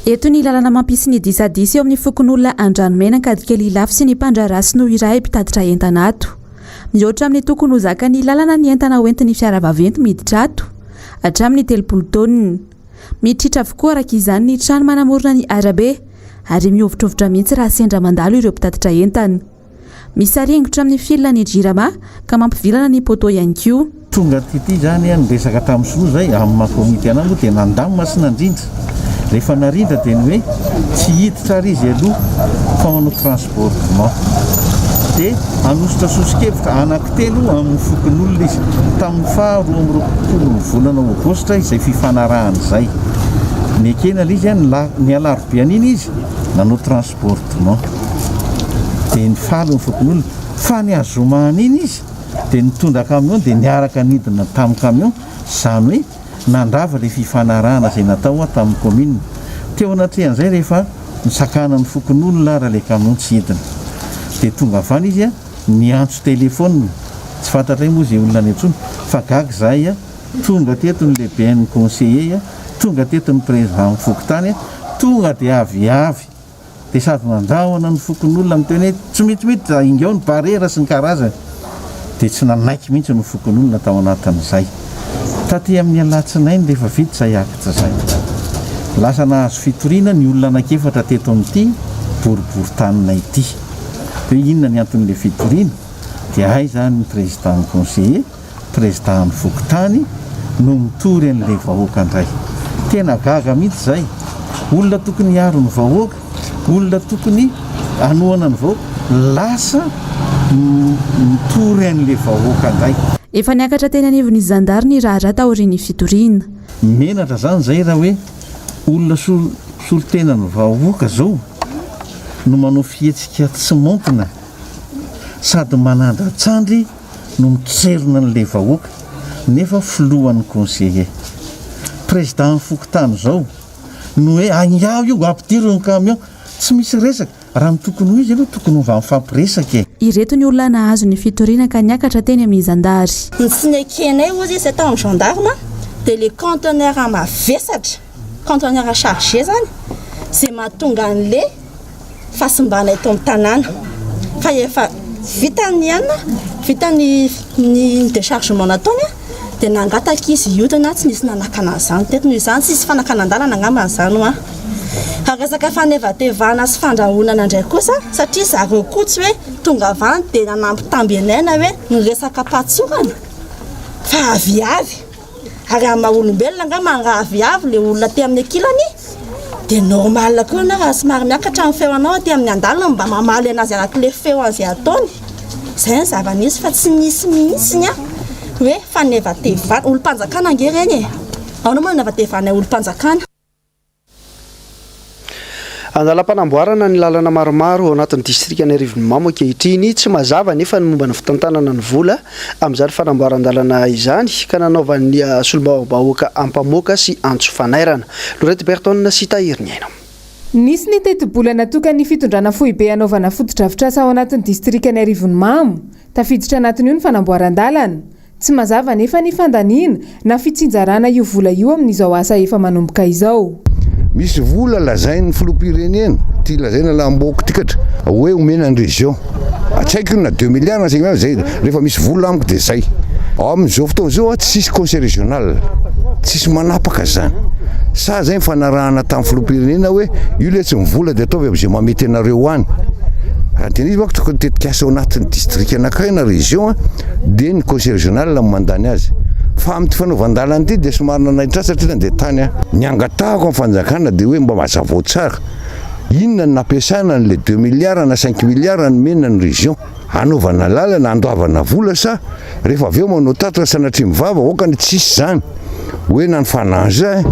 eto ny lalana mampisy ny disadisy eo amin'ny fokon'olona Andranomena Kadikely Lafy sy ny mpandrara sinoa iray mpitatitra entana ato mihoatra amin'ny tokony ho zakany lalana ny entana hoentiny fiara vaventy miditra ato hatramin'ny 30 taonina mitritra avokoa araka izany ny trano manamorona ny arabe ary mihovitrovitra mihitsy raha sendra mandalo ireo mpitatitra entana misy arengotra amin'ny filina ny jirama ka mampivilana ny poto ihany koa tonga ty zany ny resaka tamin'ny sinoa zay amin'ny makomity ana moa dia nandamina sy nandrindra rehefa narindra dia ny hoe tsy hiditra ary izy aloha fa manao transportement dia anositra sosikevitra anankitelo amin'ny fokon'olona izy tamin'ny faharoa am'roapolo volana aogositra izay fifanarahana izay ny ekena izy ny alarobian'iny izy nanao transportement dia ny falo ny fokon'olona fa ny azoman'iny izy dia nitondra camion dia niaraka nidina tamin'ny camion izany hoe nandrava ilay fifanarahana izay natao tamin'ny commune teo anatrehan'izay rehefa nisakana ny fokon'olona raha ilay camion tsy hidina dia tonga avany izy niantso telefônina tsy fantatra moa izay olona ny antsony fa gaga zahay tonga teto ny lehiben'ny conseiller tonga teto ny président fokotany tonga dia aviavy dia sady mandrahona ny fokon'olona miteny hoe tsy mitimity ingao ny barera sy ny karazany dia tsy nanaiky mihitsy ny fokon'olona tao anatin'izay taty amin'ny alatsinainy rehefa vita zay akitra zay lasa nahazo fitoriana ny olona anakefatra teto amin'ity boribory-tanina ity hoe inona ny anton'le fitoriana dia hay zany ny président ny conseiller président ny fokotany no mitory an'le vahoaka indray tena gaga mihitsy zay olona tokony hiaro ny vahoaka olona tokony anoana ny vahoaka lasa mitory an'le vahoaka indray efa niakatra teny anivon'izy zandary ny raharaha taorian'ny fitoriana menatra zany zay raha hoe olona solotena ny vahoaka zao no manao fihetsika tsy montina sady manandratsandry no mitserina n'le vahoaka nefa filohan'ny conseiller président fokotany zao no hoe angao io ampidirony camion tsy misy resaka raha ny tokony ho izy aloha tokony ova mifampiresaka e. Ireto ny olona nahazo ny fitoriana ka niakatra teny amin'ny zandary. Ny sinekenay ozy c'est en gendarme de les conteneurs mavesatra conteneur chargé zany zay mahatonga an'le fahasimbanay eto amin'ny tanàna fa efa vita ny déchargement nataony dia nangataka izy iodina tsy nisy nanakana an'izany teto noho izany tsisy fanakanan-dalana angamba an'izany ho ary resaka fanevatevana sy fandrahonana indray kosa satria zareo koa tsy hoe tonga avany dia nanampy tamby anaina hoe nyresaka patsorana fa aviavy ary amin'ny maha-olombelona angamba rahaviavy le olona te amin'ny akilany dia normal koa na raha somary miakatra amin'ny feo anao te amin'ny andalina mba mamaly anazy anak'le feo azy ataony izay ny zava-nisy fa tsy nisy mihitsiny hoe fanevatevana olo-mpanjakana ange reny e ao namoa nevatevana olo-mpanjakana. Andalam-panamboarana ny lalana maromaro ao anatin'ny distrika ny Arivonimamo ankehitriny tsy mazava nefa ny momba ny fitantanana ny vola amin'izany fanamboaran-dalana izany ka nanaovan'ny solombavambahoaka ampamoaka sy antso fanairana. Lorette Berton sy Tahiriny aina. Nisy ny teti-bolana tokany fitondrana foibe anaovana fotodrafitrasa ao anatin'ny distrika ny Arivonimamo tafiditra anatin'io ny fanamboaran-dalana. Tsy mazava nefa ny fandaniana na fitsinjarana io vola io amin'izao asa efa manomboka izao. Misy vola lazain'ny filoham-pirenena ty lazaina lamboako tikatra hoe omena ny région atsaiko na 2 milliards zay zay rehefa misy vola amiko dia zay ao amin'izao fotoana zao tsisy conseil régional tsisy manapaka zany sa zay mifanarahana tamin'ny filoham-pirenena hoe io le tsy mivola dia ataovy amin'izay mamety anareo any tena izy manko tokony tetikasa ao anatin'ny district anankiray na région dia ny conseil régional mandany azy fa amin'ny fanaovan-dalana ty dia somary nanaitra satria dia tany niangatahako amin'ny fanjakana dia hoe mba mazavao tsara inona ny nampiasana n'le 2 milliards na 5 milliards ny mena ny région anaovana lalana andoavana vola sa rehefa avy eo manao tatra sanatria mivava okany tsisy zany hoe na ny fananja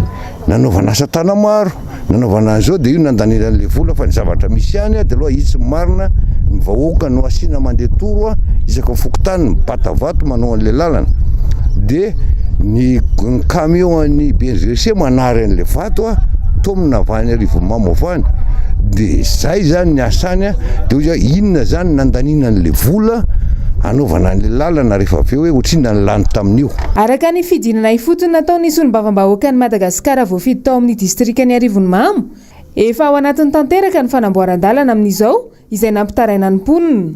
nanaovana asa tana maro nanaovana an'izao dia io nandaniran'le vola fa ny zavatra misy ihany dia aloha izy marina ny vahoaka no asiana mandeha toro isaka fokotany mipata vato manao an'le lalana dia ny camion ny BNGC manary an'le vato tomina avany Arivonimamo avany dia zay zany ny asany dia hoe inona zany nandaniana an'le vola anaovana an'le lalana rehefa avy eo hoe otrina ny lany tamin'io. Araka ny fidinana ifotony nataony solombavambahoaka ny Madagasikara voafidy tao amin'ny distrika ny Arivonimamo efa ao anatin'ny tanteraka ny fanamboaran-dalana amin'izao izay nampitaraina ny mponina.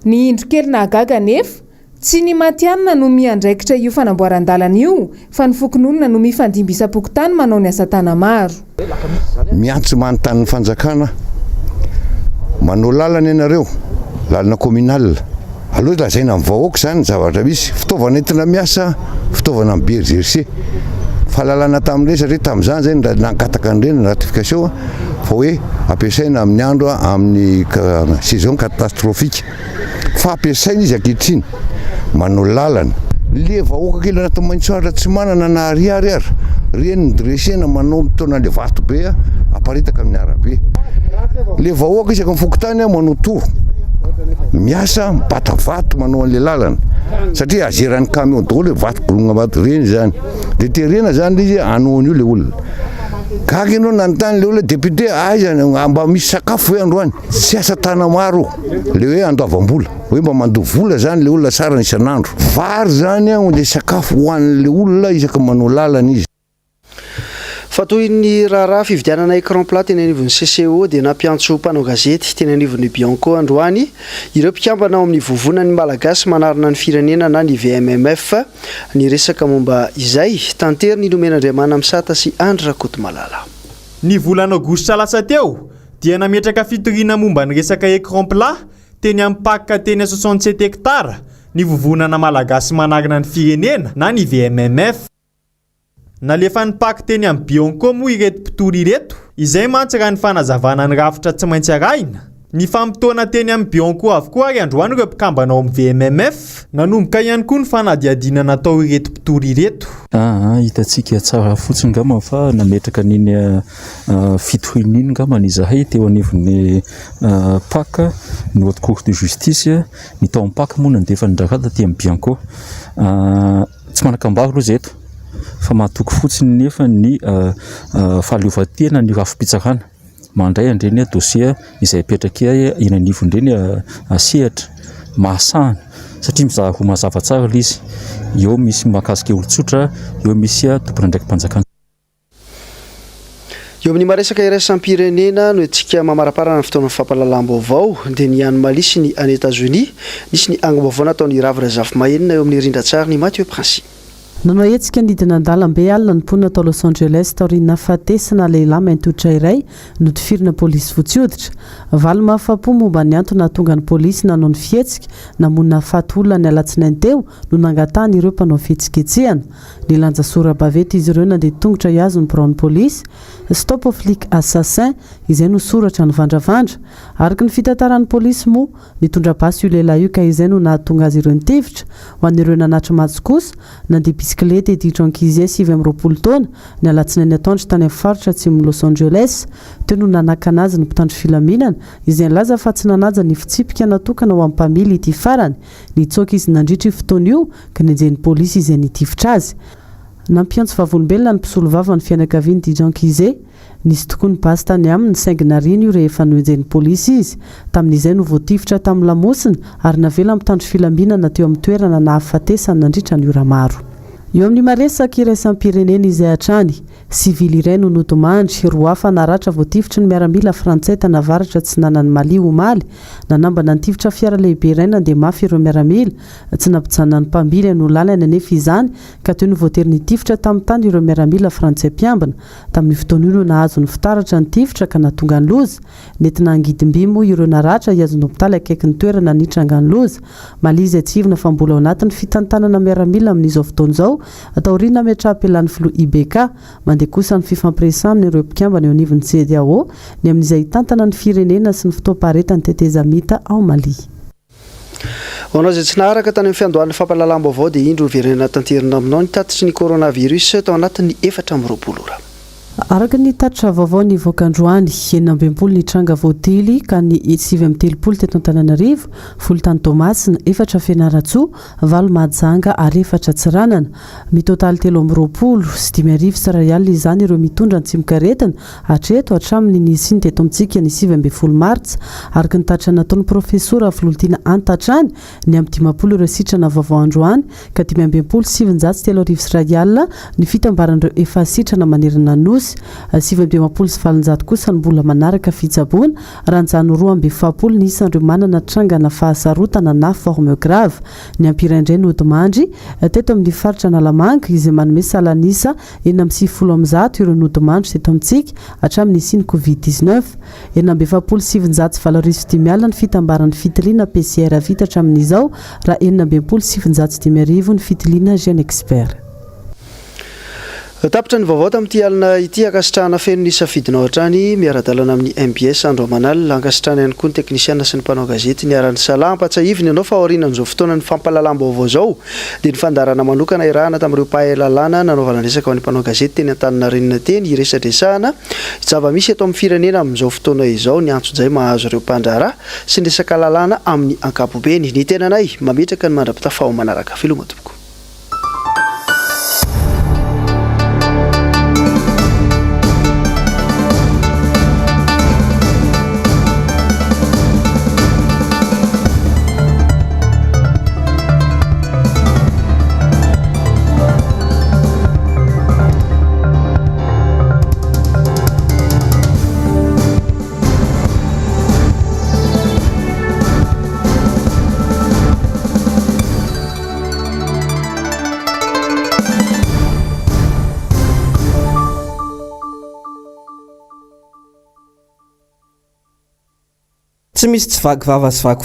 Ny indro kely nahagaga nefa tsy ny matianina no miandraikitra io fanamboaran-dalana io fa ny fokon'olona no mifandimbisam-pokotany manao ny asa tana maro. Miantso manontany ny fanjakana manao lalana ianareo lalana communal aloha lazaina amin'ny vahoaka zany ny zavatra misy fitaovana entina miasa fitaovana amin'ny BRGC fa lalana tamin'ireny satria tamin'izany zay nangataka an'ireny ratification fa hoe ampiasaina amin'ny andro amin'ny saison catastrophique fa ampiasaina izy ankehitriny manao lalana le vahoaka kely anaty maitsoara tsy manana na ariary ary reny ny dresena manao mitona le vato be aparitaka amin'ny arabe le vahoaka isaka mifokotany manao toro miasa mipata vato manao an'le lalana satria azeran'ny camion daholo le vato gologna vato reny zany dia terena zany izy anoan'io le olona gaga ianao nanontany le olona député aizany mba misy sakafo hoe androany tsy asa tana maro le hoe andoavam-bola hoe mba mandoa vola zany le olona sara ny isan'andro vary zany le sakafo hoan'le olona isaka manao lalana izy. Fa toy ny raharaha fividianana écran plat teny anivon'ny CCO dia nampiantso mpanao gazety teny anivon'ny Bianco androany ireo mpikambana ao amin'ny vovonan'ny malagasy manarina ny firenena na ny VMMF ny resaka momba izay tanteriny nomen'Andriamana Misata sy Andry Rakotomalala. Ny volana aogositra lasa teo dia nametraka fitoriana momba ny resaka écran plat teny amin'ny paka teny 67 hektara ny vovonana malagasy manarina ny firenena na ny VMMF. Nalefa ny paky teny amin'ny Bianco moa ireto mpitory ireto izay mantsy raha ny fanazavana ny rafitra tsy maintsy arahina. Ny fampitoana teny amin'ny Bianco avokoa ary androany ireo mpikambana ao amin'ny VMMF nanomboka ihany koa ny fanadihadiana natao ireto mpitory ireto. Hitantsika tsara fotsiny ngamba fa nametraka niny fitoriana iny ngamba izahay teo anivon'ny paka ny haute cour de justice ny tao amin'ny paka moa nandefa ny drakata ty amin'ny Bianco tsy manakambary aloha zay eto fa mahatoky fotsiny nefa ny fahaleovantena ny rafim-pitsarana mandray andreny dosia izay apetraka eny anivondreny asehatra mahasahana satria mizaha ho mazava tsara ilay izy. Eo misy mahakasika olon-tsotra, eo misy tompona ndraiky mpanjakana. Eo amin'ny maresaka iraisam-pirenena no antsika mamaraparana ny fotoana fampahalalam-baovao dia ny Anomaly ny any États-Unis nisy ny angom-baovao nataon'ny Ravina Zafimahenina eo amin'ny rindran-tsary ny Mathieu Princy. Nanao hetsika nidina an-dalambe alina ny mponina tao Los Angeles taoriana fatesana lehilahy mainty hoditra iray notifirina polisy fotsy hoditra. Valy mahafapo momba ny antony nahatonga ny polisy nanao ny fihetsika namonina faty olona ny alatsinainy teo no nangatahany ireo mpanao fihetsiketsehana. Nilanja sora-baventy izy ireo nandeha tongotra hiazo ny biraon'ny polisy Stop au flic assassin izay no soratra ny vandravandra. Araka ny fitantaran'ny polisy moa nitondra basy io lehilahy io ka izay no nahatonga azy ireo nitivitra. Ho an'ireo nanatra matsy kosa nandeha bisikileta editra ankizy 7 taona ny alatsinainy atoandro tany amin'ny faritra atsimo Los Angeles. Teo no nanakana azy ny mpitandro filaminana izay nilaza fa tsy nanaja ny fitsipika natokana ho amin'ny mpamily ity farany. Nitsoaka izy nandritra io fotoana io ka nijen'ny polisy izay nitivitra azy. Nampiantso vavolombelona ny mpisolo vava ny fianakaviany DJ Ankize. Nisy tokoa ny basy tany aminy saingy nariny io rehefa noenjen'ny polisy izy. Tamin'izay no voatifitra tamin'ny lamosiny ary navela mitandro filaminana teo amin'ny toerana nahafatesany nandritra ny ora maro. Eo amin'ny maresaka iraisam-pirenena izay hatrany, sivily iray no nodomandry, roa hafa naratra voatifitra ny miaramila frantsay tanavaratra tsy nanany Mali omaly, nanambana nitivitra fiara lehibe iray nandeha mafy ireo miaramila, tsy nampijanona ny mpamily no lalana anefa izany, ka teo no voatery nitivitra tamin'ny tany ireo miaramila frantsay mpiambina. Tamin'ny fotoana io no nahazo ny fitaratra ny tivitra ka nahatonga ny loza. Nentina angidim-by moa ireo naratra hiazo ny hopitaly akaiky ny toerana nitranga ny loza. Mali izay tsivina fa mbola ao anatin'ny fitantanana miaramila amin'izao fotoana izao. Atao riana metrapelan'ny filo IBK mandeha kosa ny fifampiresana amin'ireo mpikambana eo anivon'ny CEDEAO ny amin'izay tantana ny firenena sy ny fotoam-paharetany teteza mita ao Mali. Hoanao izay tsy naharaka tany amin'ny fiandohan'ny fampahalalam-baovao dia indro verenena tanterina aminao ny tatitry ny coronavirus tao anatin'ny 4 ora. Araka ny tatitra vaovao ny voakandroany 9 ny tranga voatily ka ny 7 teto Antananarivo, 10 tany Tomasina, 4 Fianaratsoa, 8 Mahajanga ary 4 Tsiranana. Mitotaly 13 sy 5 sy ariary izany ireo mitondra ny tsimikaretina hatreto hatramin'ny nisy teto amintsika ny 17 Martsa. Araka ny tatitra nataon'ny profesora Vaolontina Antatrany ny amin'ny 10 ireo sitrana vaovao androany ka 27 sy ariary ny fitambaran'ireo efa sitrana manerana nosy. 720 kosa ny mbola manaraka fitsaboana ranjano 240 ny isan'ireo manana trangana fahasarotana na forme grave. Ny ampiraindray no domandry teto amin'ny faritra Analamanga izay manome salanisa 970 ireo no domandry teto amintsika hatramin'ny siny Covid-19. 970 ny fitambaran'ny fitiliana PCR vita hatramin'izao raha 970 ny fitiliana Jeune Expert. Tapitra ny vaovao tamin'ity alina ity akasitrahana feno ny safidinao hatrany miara-dalana amin'ny MBS Andromanal ankasitrahana ihany koa ny teknisiana sy ny mpanao gazety ny aran'ny Salam patsahiviny ianao fa aorianan'izao fotoana ny fampahalalam-baovao zao dia ny fandarana manokana irahana tamin'ireo mpahay lalàna nanaovana resaka ho an'ny mpanao gazety teny Antaninarenina teny iresadresahana zava-misy eto amin'ny firenena amin'izao fotoana izao ny ANTSOJAY mahazo ireo mpandraharaha sy ny resaka lalàna amin'ny ankapobeny. Ny tenanay mametraka ny mandra-pitafa ao manaraka filomatoboko. Tsy misy tsy vaky vava sy vaky